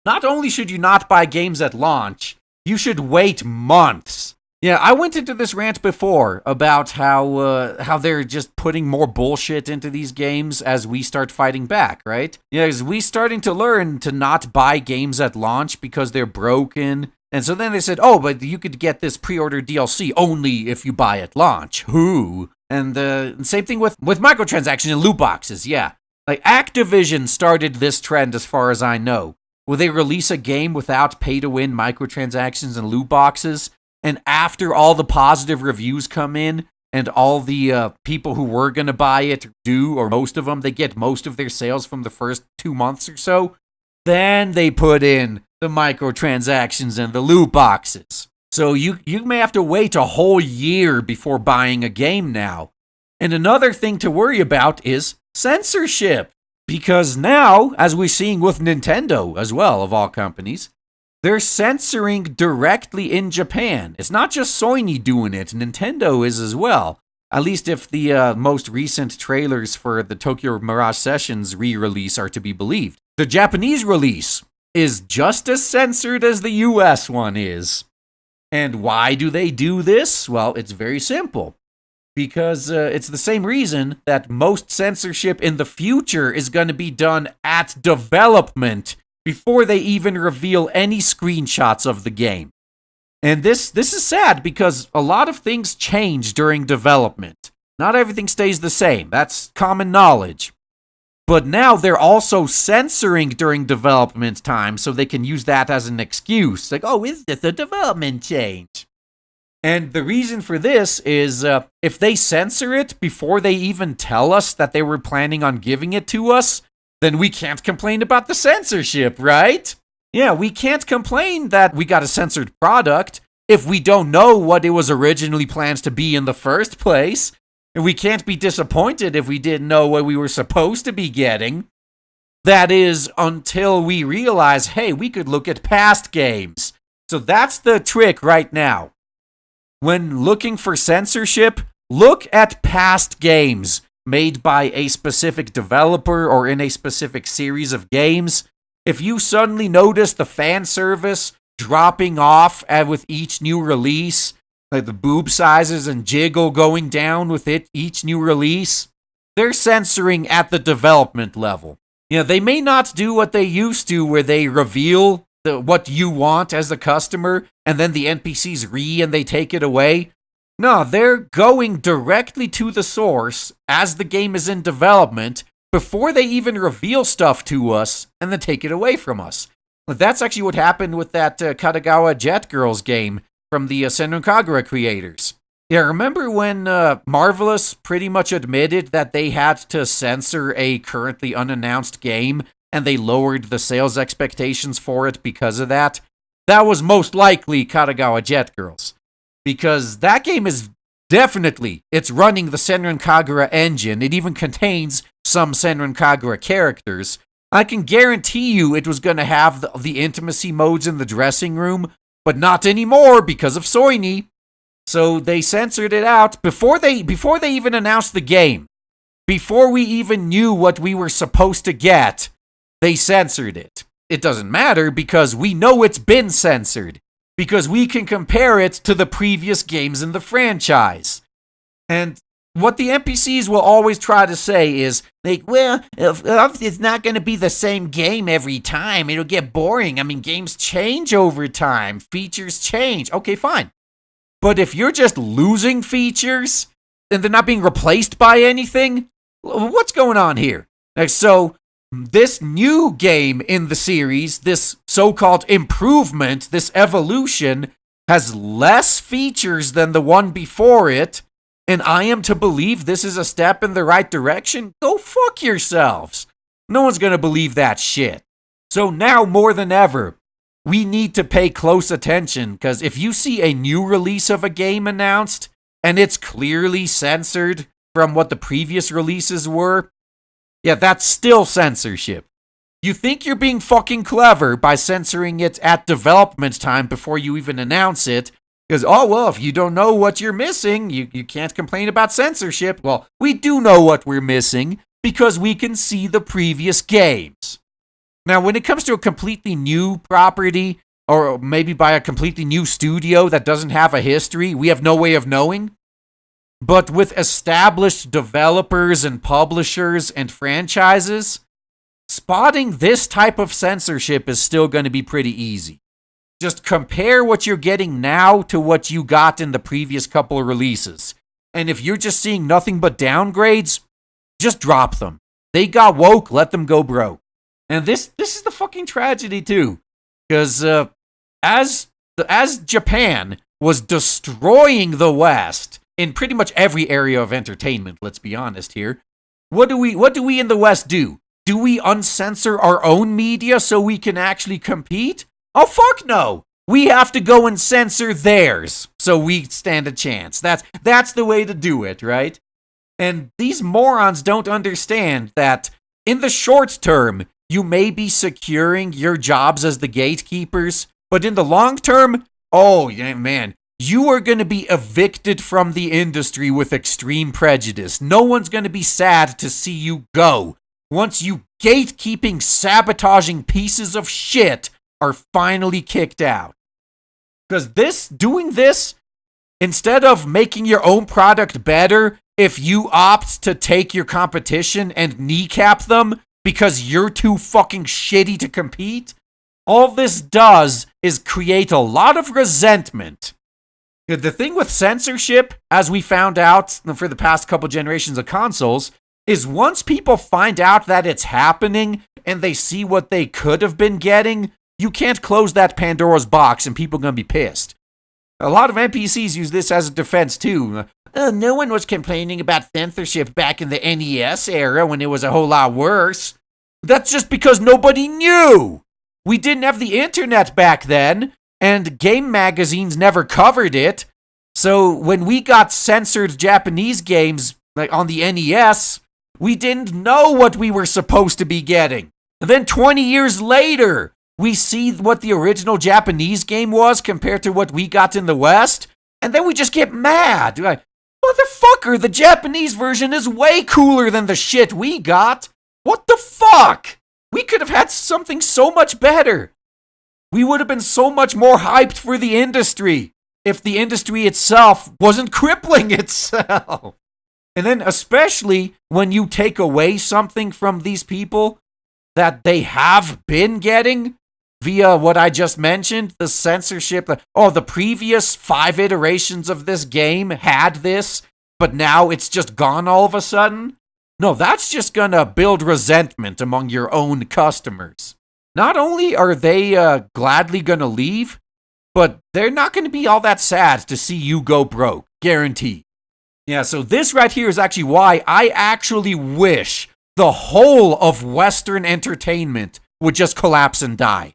not only should you not buy games at launch, you should wait months. Yeah, I went into this rant before about how they're just putting more bullshit into these games as we start fighting back, right? Yeah, as we starting to learn to not buy games at launch because they're broken. And so then they said, oh, but you could get this pre-order DLC only if you buy at launch. Who? And same thing with microtransactions and loot boxes, yeah. Like, Activision started this trend as far as I know. Will they release a game without pay-to-win microtransactions and loot boxes? And after all the positive reviews come in, and all the people who were going to buy it do, or most of them, they get most of their sales from the first 2 months or so, then they put in the microtransactions and the loot boxes. So you may have to wait a whole year before buying a game now. And another thing to worry about is censorship. Because now, as we're seeing with Nintendo as well, of all companies, they're censoring directly in Japan. It's not just Sony doing it, Nintendo is as well. At least if the most recent trailers for the Tokyo Mirage Sessions re-release are to be believed. The Japanese release is just as censored as the US one is. And why do they do this? Well, it's very simple. Because it's the same reason that most censorship in the future is going to be done at development before they even reveal any screenshots of the game. And this is sad because a lot of things change during development. Not everything stays the same. That's common knowledge. But now they're also censoring during development time so they can use that as an excuse. Like, oh, is this a development change? And the reason for this is if they censor it before they even tell us that they were planning on giving it to us, then we can't complain about the censorship, right? Yeah, we can't complain that we got a censored product if we don't know what it was originally planned to be in the first place. And we can't be disappointed if we didn't know what we were supposed to be getting. That is, until we realize, hey, we could look at past games. So that's the trick right now. When looking for censorship, look at past games made by a specific developer or in a specific series of games. If you suddenly notice the fan service dropping off with each new release, like the boob sizes and jiggle going down with each new release, they're censoring at the development level. You know, they may not do what they used to where they reveal what you want as the customer and then the NPCs and they take it away. No, they're going directly to the source as the game is in development before they even reveal stuff to us and then take it away from us. That's actually what happened with that Katagawa Jet Girls game from the Senran Kagura creators. Yeah, remember when Marvelous pretty much admitted that they had to censor a currently unannounced game and they lowered the sales expectations for it because of that? That was most likely Katagawa Jet Girls. Because that game is definitely, it's running the Senran Kagura engine. It even contains some Senran Kagura characters. I can guarantee you it was going to have the intimacy modes in the dressing room, but not anymore because of Sony. So they censored it out before they even announced the game. Before we even knew what we were supposed to get, they censored it. It doesn't matter because we know it's been censored. Because we can compare it to the previous games in the franchise. And what the NPCs will always try to say is, like, well, it's not going to be the same game every time. It'll get boring. I mean, games change over time. Features change. Okay, fine. But if you're just losing features and they're not being replaced by anything, what's going on here? Like, so this new game in the series, this so-called improvement, this evolution, has less features than the one before it, and I am to believe this is a step in the right direction? Go fuck yourselves. No one's gonna believe that shit. So now more than ever, we need to pay close attention, because if you see a new release of a game announced, and it's clearly censored from what the previous releases were, yeah, that's still censorship. You think you're being fucking clever by censoring it at development time before you even announce it. Because, oh, well, if you don't know what you're missing, you can't complain about censorship. Well, we do know what we're missing because we can see the previous games. Now, when it comes to a completely new property, or maybe by a completely new studio that doesn't have a history, we have no way of knowing. But with established developers and publishers and franchises, spotting this type of censorship is still going to be pretty easy. Just compare what you're getting now to what you got in the previous couple of releases. And if you're just seeing nothing but downgrades, just drop them. They got woke, let them go broke. And this is the fucking tragedy too. Because as Japan was destroying the West in pretty much every area of entertainment, let's be honest here, what do we in the West do? Do we uncensor our own media so we can actually compete? Oh, fuck no. We have to go and censor theirs so we stand a chance. That's the way to do it, right? And these morons don't understand that in the short term, you may be securing your jobs as the gatekeepers, but in the long term, oh, yeah, man, you are going to be evicted from the industry with extreme prejudice. No one's going to be sad to see you go once you gatekeeping, sabotaging pieces of shit are finally kicked out. Because doing this, instead of making your own product better, if you opt to take your competition and kneecap them because you're too fucking shitty to compete, all this does is create a lot of resentment. The thing with censorship, as we found out for the past couple generations of consoles, is once people find out that it's happening and they see what they could have been getting, you can't close that Pandora's box and people are going to be pissed. A lot of NPCs use this as a defense too. No one was complaining about censorship back in the NES era when it was a whole lot worse. That's just because nobody knew. We didn't have the internet back then, and game magazines never covered it. So when we got censored Japanese games like on the NES, we didn't know what we were supposed to be getting. And then 20 years later, we see what the original Japanese game was compared to what we got in the West, and then we just get mad. Like, motherfucker, the Japanese version is way cooler than the shit we got. What the fuck? We could have had something so much better. We would have been so much more hyped for the industry if the industry itself wasn't crippling itself. And then especially when you take away something from these people that they have been getting via what I just mentioned, the censorship. Oh, the previous 5 iterations of this game had this, but now it's just gone all of a sudden. No, that's just gonna build resentment among your own customers. Not only are they gladly gonna leave, but they're not gonna be all that sad to see you go broke, guaranteed. Yeah, so this right here is actually why I actually wish the whole of Western entertainment would just collapse and die.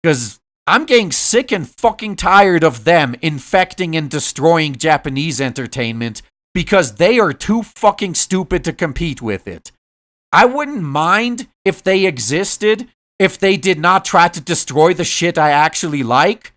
Because I'm getting sick and fucking tired of them infecting and destroying Japanese entertainment because they are too fucking stupid to compete with it. I wouldn't mind if they existed, if they did not try to destroy the shit I actually like.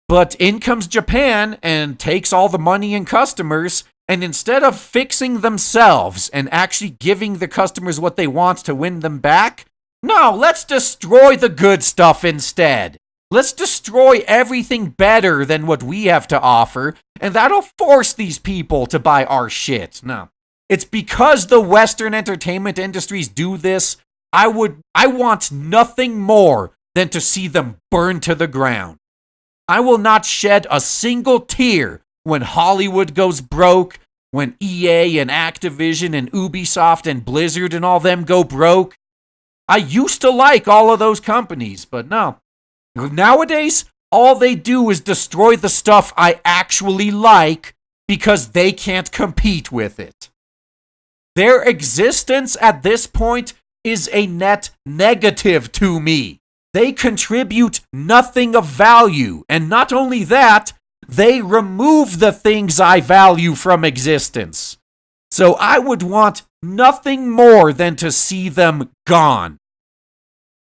But in comes Japan and takes all the money and customers, and instead of fixing themselves and actually giving the customers what they want to win them back, no, let's destroy the good stuff instead. Let's destroy everything better than what we have to offer, and that'll force these people to buy our shit. No, it's because the Western entertainment industries do this. I want nothing more than to see them burn to the ground. I will not shed a single tear when Hollywood goes broke, when EA and Activision and Ubisoft and Blizzard and all them go broke. I used to like all of those companies, but no. Nowadays, all they do is destroy the stuff I actually like because they can't compete with it. Their existence at this point is a net negative to me. They contribute nothing of value, and not only that, they remove the things I value from existence. So I would want nothing more than to see them gone.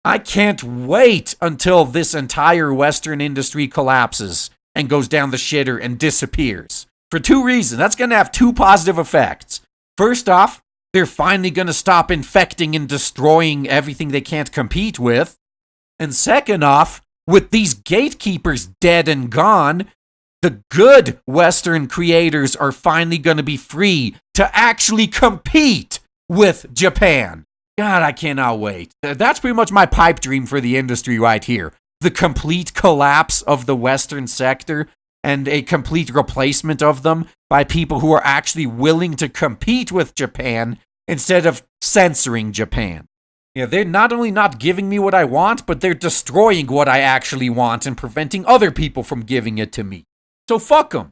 I can't wait until this entire Western industry collapses and goes down the shitter and disappears. For 2 reasons. That's going to have 2 positive effects. First off, they're finally gonna stop infecting and destroying everything they can't compete with. And second off, with these gatekeepers dead and gone, the good Western creators are finally gonna be free to actually compete with Japan. God, I cannot wait. That's pretty much my pipe dream for the industry right here. The complete collapse of the Western sector and a complete replacement of them by people who are actually willing to compete with Japan instead of censoring Japan. Yeah, they're not only not giving me what I want, but they're destroying what I actually want and preventing other people from giving it to me. So fuck them.